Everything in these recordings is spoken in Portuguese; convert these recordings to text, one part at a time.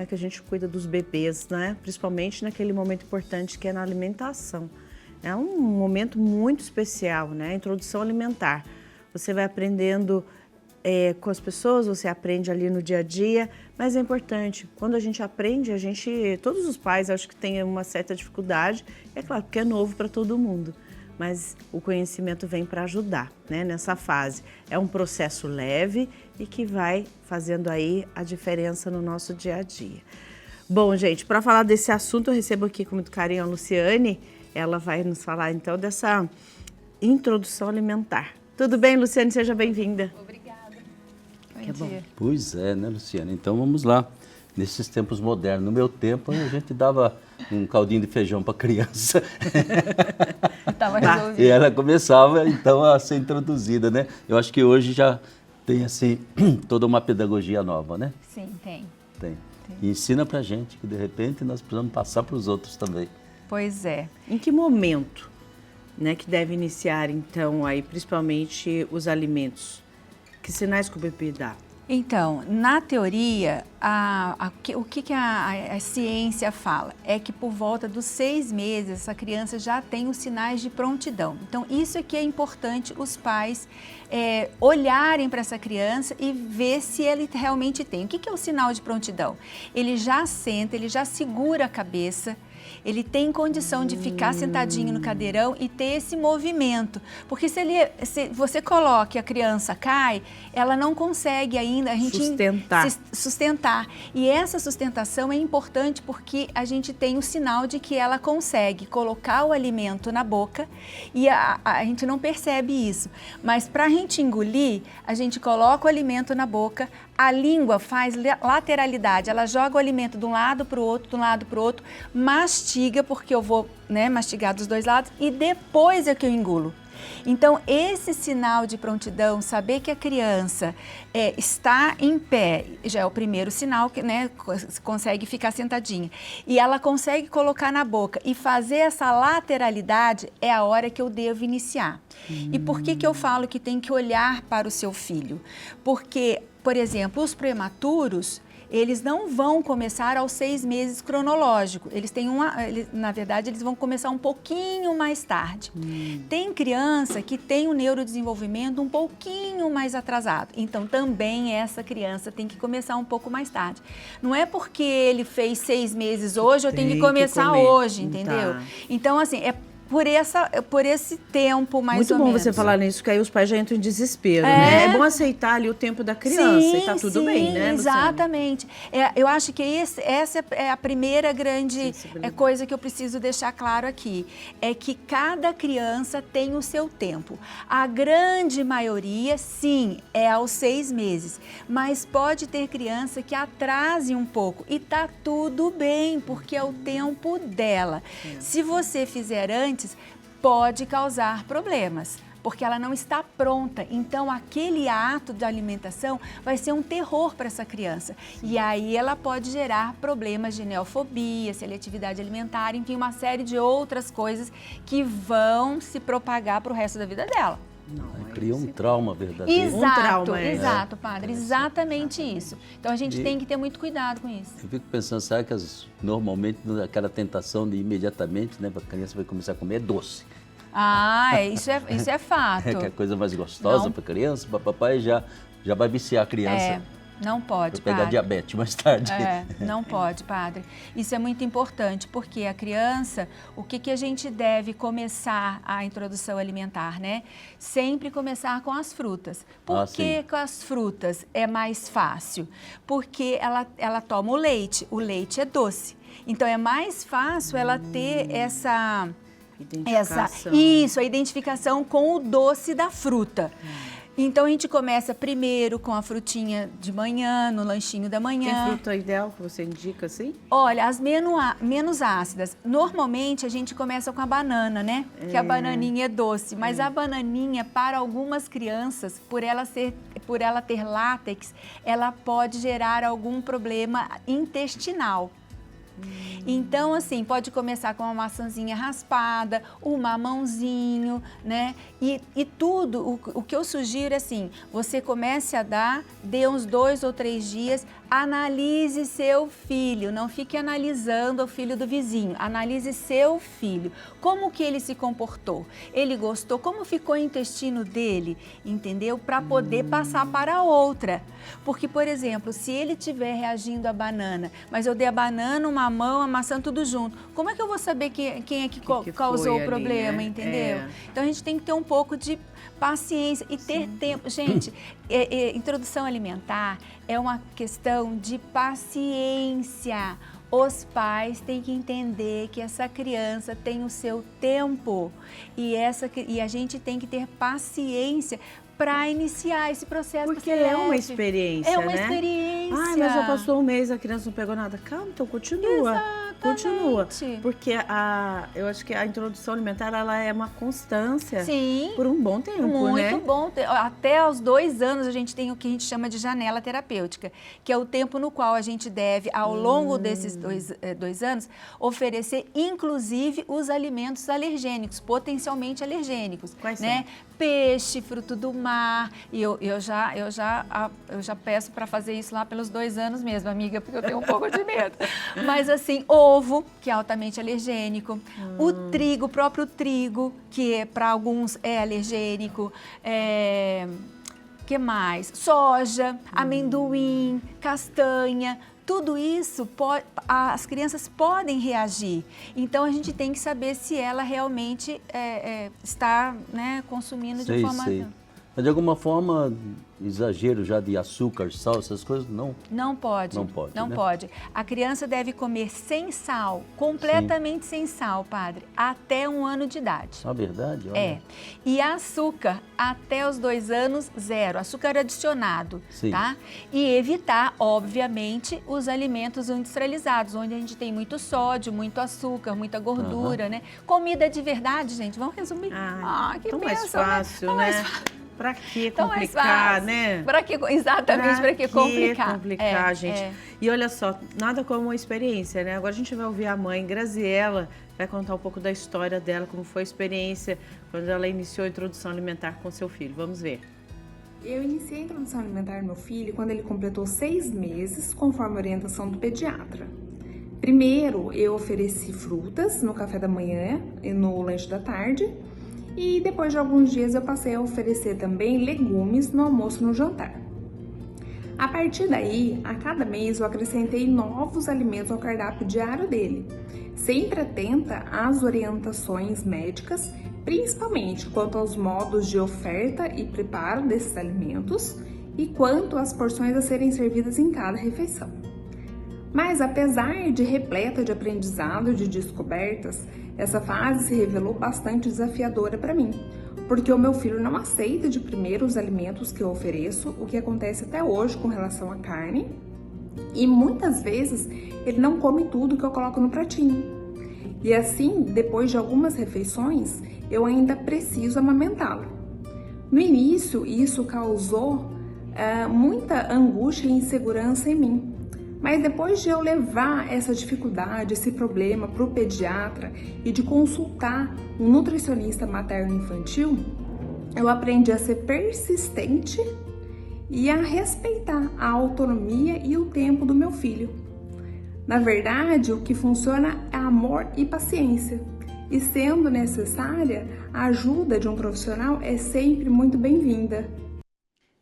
é que a gente cuida dos bebês, né? Principalmente naquele momento importante que é na alimentação. É um momento muito especial, né? A introdução alimentar. Você vai aprendendo com as pessoas, você aprende ali no dia a dia, mas é importante, quando a gente aprende, todos os pais acho que têm uma certa dificuldade, é claro, porque é novo para todo mundo, mas o conhecimento vem para ajudar, né, nessa fase. É um processo leve e que vai fazendo aí a diferença no nosso dia a dia. Bom, gente, para falar desse assunto, eu recebo aqui com muito carinho a Luciane, ela vai nos falar então dessa introdução alimentar. Tudo bem, Luciane? Seja bem-vinda. Obrigada. Que bom. Pois é, né, Luciana? Então vamos lá. Nesses tempos modernos, no meu tempo, a gente dava um caldinho de feijão para a criança. Estava resolvido. E ela começava, então, a ser introduzida, né? Eu acho que hoje já tem, assim, toda uma pedagogia nova, né? Sim, tem. Tem. E ensina pra gente que, de repente, nós precisamos passar para os outros também. Pois é. Em que momento, né, que deve iniciar, então, aí, principalmente os alimentos? Que sinais que o bebê dá? Então, na teoria, o que a ciência fala? É que por volta dos 6 meses, essa criança já tem os sinais de prontidão. Então, isso é que é importante os pais olharem para essa criança e ver se ele realmente tem. O que é o sinal de prontidão? Ele já senta, ele já segura a cabeça, ele tem condição de ficar sentadinho no cadeirão e ter esse movimento. Porque se você coloca e a criança cai, ela não consegue ainda sustentar. E essa sustentação é importante porque a gente tem o sinal de que ela consegue colocar o alimento na boca e a gente não percebe isso. Mas para a gente engolir, a gente coloca o alimento na boca, a língua faz lateralidade, ela joga o alimento de um lado para o outro, de um lado para o outro, mastiga, porque eu vou, né, mastigar dos dois lados, e depois é que eu engulo. Então, esse sinal de prontidão, saber que a criança está em pé, já é o primeiro sinal que, né, consegue ficar sentadinha. E ela consegue colocar na boca e fazer essa lateralidade, é a hora que eu devo iniciar. E por que eu falo que tem que olhar para o seu filho? Porque, por exemplo, os prematuros, eles não vão começar aos 6 meses cronológico. Na verdade, eles vão começar um pouquinho mais tarde. Tem criança que tem o neurodesenvolvimento um pouquinho mais atrasado. Então, também essa criança tem que começar um pouco mais tarde. Não é porque ele fez 6 meses hoje, eu tenho que começar hoje, entendeu? Tá. Então, assim, por esse tempo, mais Muito ou bom menos. você falar nisso, que aí os pais já entram em desespero, né? É bom aceitar ali o tempo da criança e tá tudo bem, né, Luciane? Exatamente. Eu acho que essa é a primeira grande coisa que eu preciso deixar claro aqui. É que cada criança tem o seu tempo. A grande maioria, sim, é aos 6 meses. Mas pode ter criança que atrase um pouco e tá tudo bem, porque é o tempo dela. Se você fizer antes, pode causar problemas, porque ela não está pronta. Então, aquele ato de alimentação vai ser um terror para essa criança. E aí ela pode gerar problemas de neofobia, seletividade alimentar, enfim, uma série de outras coisas que vão se propagar para o resto da vida dela. Cria um trauma verdadeiro. Exato, padre, exatamente isso. Então a gente tem que ter muito cuidado com isso. Eu fico pensando, será que normalmente aquela tentação de imediatamente, né, a criança vai começar a comer doce? Isso é fato. É que é a coisa mais gostosa para a criança, para papai já vai viciar a criança. Não pode, para pegar diabetes mais tarde. Não pode, padre. Isso é muito importante, porque a criança, o que a gente deve começar a introdução alimentar, né? Sempre começar com as frutas. Por que com as frutas é mais fácil? Porque ela toma o leite é doce. Então, é mais fácil ela ter a identificação com o doce da fruta. Então, a gente começa primeiro com a frutinha de manhã, no lanchinho da manhã. Tem fruta ideal que você indica, assim? Olha, as menos ácidas. Normalmente, a gente começa com a banana, né? Que a bananinha é doce. Mas a bananinha, para algumas crianças, por ela ter látex, ela pode gerar algum problema intestinal. Então, assim, pode começar com uma maçãzinha raspada, um mamãozinho, né? E tudo, o que eu sugiro é assim, você comece a dar, dê uns 2 ou 3 dias, analise seu filho, não fique analisando o filho do vizinho, analise seu filho, como que ele se comportou, ele gostou, como ficou o intestino dele, entendeu? Para poder passar para a outra. Porque, por exemplo, se ele estiver reagindo à banana, mas eu dei a banana, o mamão, a maçã, tudo junto, como é que eu vou saber quem é que causou o problema, né? entendeu? Então, a gente tem que ter um pouco de paciência e ter tempo. Gente, introdução alimentar é uma questão de paciência. Os pais têm que entender que essa criança tem o seu tempo e a gente tem que ter paciência para iniciar esse processo. Porque é uma experiência, né? É uma experiência. Ah, mas já passou um mês, a criança não pegou nada. Calma, então continua. Exatamente. Continua. Porque eu acho que a introdução alimentar, ela é uma constância. Sim. Por um bom tempo, né? Muito bom. Até aos 2 anos a gente tem o que a gente chama de janela terapêutica, que é o tempo no qual a gente deve, ao longo desses 2 anos, oferecer, inclusive, os alimentos alergênicos, potencialmente alergênicos. Quais né? são? Peixe, fruto do mar. E eu já peço para fazer isso lá pelos 2 anos mesmo, amiga, porque eu tenho um pouco de medo. Mas assim, ovo, que é altamente alergênico. O trigo, o próprio trigo, que para alguns é alergênico. Que mais? Soja, amendoim, castanha. Tudo isso, as crianças podem reagir. Então, a gente tem que saber se ela realmente está, né, consumindo de forma... Mas, de alguma forma, exagero já de açúcar, sal, essas coisas, não? Não pode. Não pode, Não né? pode. A criança deve comer sem sal, completamente sem sal, padre, até 1 ano de idade. É verdade? Olha. É. E açúcar, até os 2 anos, 0. Açúcar adicionado, Sim. tá? E evitar, obviamente, os alimentos industrializados, onde a gente tem muito sódio, muito açúcar, muita gordura, né? Comida de verdade, gente, vamos resumir. Que tão bênção, mais fácil, Tão né? mais fácil. Pra que Tão mais complicar, fácil. né? Exatamente, para que complicar? complicar, gente. E olha só, nada como uma experiência, né? Agora a gente vai ouvir a mãe, Graziela, vai contar um pouco da história dela, como foi a experiência quando ela iniciou a introdução alimentar com seu filho. Vamos ver. Eu iniciei a introdução alimentar do meu filho quando ele completou 6 meses, conforme a orientação do pediatra. Primeiro, eu ofereci frutas no café da manhã e no lanche da tarde. E depois de alguns dias eu passei a oferecer também legumes no almoço e no jantar. A partir daí, a cada mês eu acrescentei novos alimentos ao cardápio diário dele, sempre atenta às orientações médicas, principalmente quanto aos modos de oferta e preparo desses alimentos e quanto às porções a serem servidas em cada refeição. Mas apesar de repleta de aprendizado e de descobertas, essa fase se revelou bastante desafiadora para mim, porque o meu filho não aceita de primeiro os alimentos que eu ofereço, o que acontece até hoje com relação à carne, e muitas vezes ele não come tudo que eu coloco no pratinho. E assim, depois de algumas refeições, eu ainda preciso amamentá-lo. No início, isso causou muita angústia e insegurança em mim. Mas depois de eu levar essa dificuldade, esse problema para o pediatra e de consultar um nutricionista materno-infantil, eu aprendi a ser persistente e a respeitar a autonomia e o tempo do meu filho. Na verdade, o que funciona é amor e paciência. E sendo necessária, a ajuda de um profissional é sempre muito bem-vinda.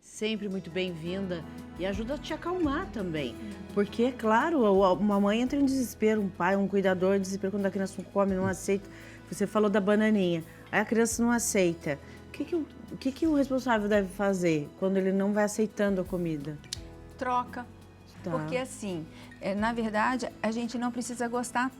Sempre muito bem-vinda. E ajuda a te acalmar também. Porque, claro, uma mãe entra em desespero, um pai, um cuidador, em desespero quando a criança não come, não aceita. Você falou da bananinha, aí a criança não aceita. O que o responsável deve fazer quando ele não vai aceitando a comida? Troca. Tá. Porque assim, na verdade, a gente não precisa gostar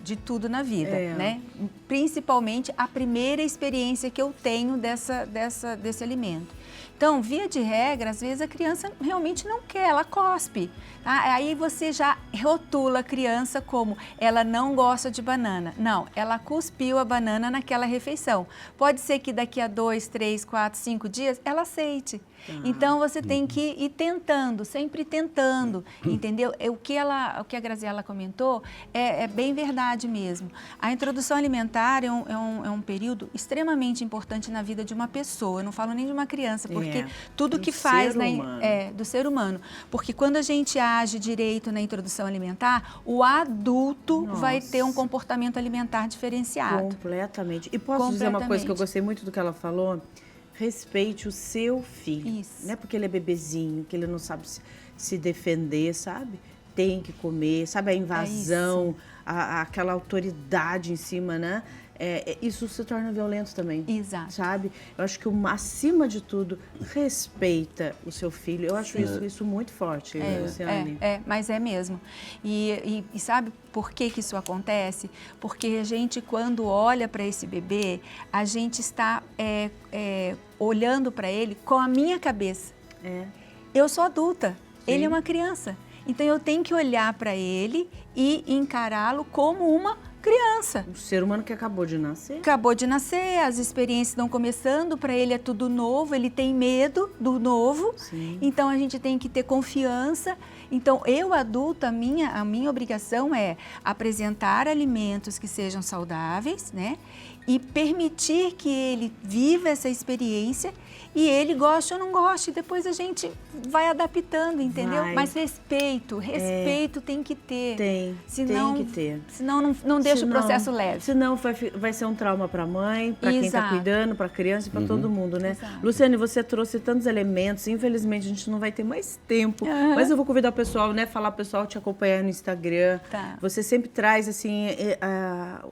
de tudo na vida, né? Principalmente a primeira experiência que eu tenho desse alimento. Então, via de regra, às vezes a criança realmente não quer, ela cospe. Tá? Aí você já rotula a criança como ela não gosta de banana. Não, ela cuspiu a banana naquela refeição. Pode ser que daqui a 2, 3, 4, 5 dias ela aceite. Então, você tem que ir tentando, sempre tentando, entendeu? O que a Graziela comentou é bem verdade mesmo. A introdução alimentar é um período extremamente importante na vida de uma pessoa. Eu não falo nem de uma criança, porque tudo que faz do ser humano. Porque quando a gente age direito na introdução alimentar, o adulto vai ter um comportamento alimentar diferenciado. Completamente. E posso dizer uma coisa que eu gostei muito do que ela falou? Respeite o seu filho. Isso. Não é porque ele é bebezinho, que ele não sabe se defender, sabe? Tem que comer, sabe? A invasão, aquela autoridade em cima, né? Isso se torna violento também. Exato. Sabe? Eu acho que, acima de tudo, respeita o seu filho. Eu acho isso muito forte, Luciane. Mas é mesmo. E sabe por que isso acontece? Porque a gente, quando olha para esse bebê, a gente está olhando para ele com a minha cabeça. Eu sou adulta, ele é uma criança. Então, eu tenho que olhar para ele e encará-lo como uma criança. Um ser humano que acabou de nascer. Acabou de nascer, as experiências estão começando, para ele é tudo novo, ele tem medo do novo. Sim. Então, a gente tem que ter confiança. Então, eu adulta, a minha obrigação é apresentar alimentos que sejam saudáveis, né? E permitir que ele viva essa experiência e ele goste ou não goste. Depois a gente vai adaptando, entendeu? Mas respeito tem que ter. Tem que ter. Senão não deixa o processo leve. Senão vai ser um trauma para a mãe, para quem está cuidando, para a criança e para todo mundo, né? Exato. Luciane, você trouxe tantos elementos. Infelizmente, a gente não vai ter mais tempo. Mas eu vou convidar o pessoal, né? Falar pro pessoal te acompanhar no Instagram. Tá. Você sempre traz, assim,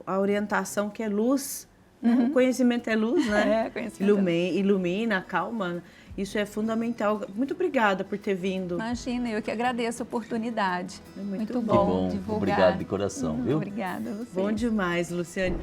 a orientação que é luz. O conhecimento é luz, né? Conhecimento ilumina, acalma. Isso é fundamental. Muito obrigada por ter vindo. Imagina, eu que agradeço a oportunidade. Muito bom bom. divulgar. Obrigado de coração, viu? Obrigada a você. Bom demais, Luciane.